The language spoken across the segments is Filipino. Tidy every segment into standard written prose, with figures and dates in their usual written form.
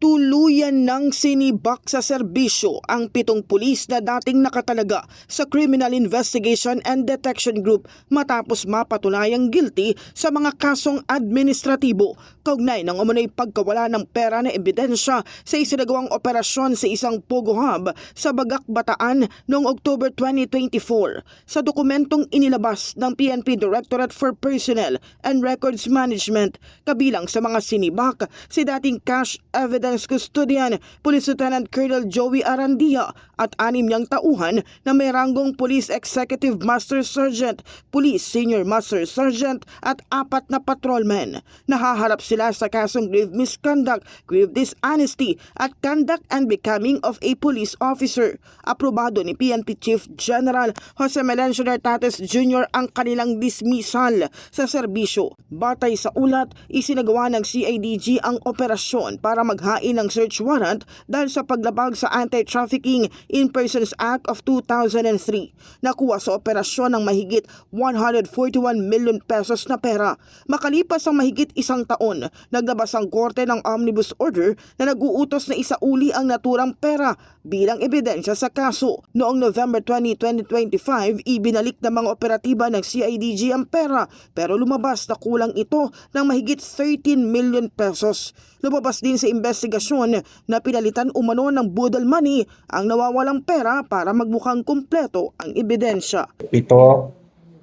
Tuluyan ng sinibak sa serbisyo ang 7 pulis na dating nakatalaga sa Criminal Investigation and Detection Group matapos mapatunayang guilty sa mga kasong administratibo kaugnay ng umunoy pagkawala ng pera na ebidensya sa isinagawang operasyon sa isang Pogo Hub sa Bagak, Bataan noong October 2024. Sa dokumentong inilabas ng PNP Directorate for Personnel and Records Management, kabilang sa mga sinibak si dating cash evidence custodian Police Lieutenant Colonel Joey Arandia at 6 niyang tauhan na may ranggong Police Executive Master Sergeant, Police Senior Master Sergeant at 4 na patrolmen. Nahaharap sila sa kasong grave misconduct, grave dishonesty at conduct and becoming of a police officer. Aprobado ni PNP Chief General Jose Melencio Nartates Jr. ang kanilang dismissal sa serbisyo. Batay sa ulat, isinagawa ng CIDG ang operasyon para maghain ng search warrant dahil sa paglabag sa Anti-Trafficking in Persons Act of 2003. Nakuha sa operasyon ng mahigit 141 million pesos na pera. Makalipas ang mahigit 1 taon, naglabas ang korte ng omnibus order na nag-uutos na isauli ang naturang pera bilang ebidensya sa kaso. Noong November 20, 2025, ibinalik ng mga operatiba ng CIDG ang pera pero lumabas na kulang ito ng mahigit 13 million pesos. Lumabas din sa investigasyon na pinalitan umano ng budol money ang nawawalang pera para magmukhang kumpleto ang ebidensya. Ito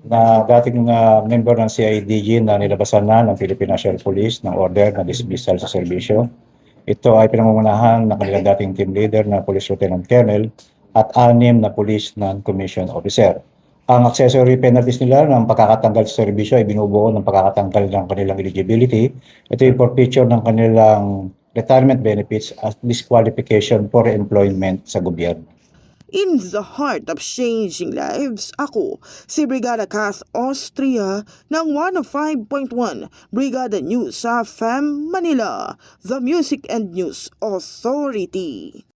na dating member ng CIDG na nilabasan na ng Philippine National Police ng order na dismissal sa serbisyo. Ito ay pinangungunahan ng kanilang dating team leader na Police Lieutenant Colonel at 6 na Police Non-Commissioned Officer. Ang accessory penalties nila ng pagkakatanggal sa serbisyo ay binubuo ng pagkakatanggal ng kanilang eligibility. Ito yung forfeiture ng kanilang retirement benefits at disqualification for employment sa gobyerno. In the heart of changing lives, ako si Brigada Cass Austria ng 105.1 Brigada News sa FM Manila, the Music and News Authority.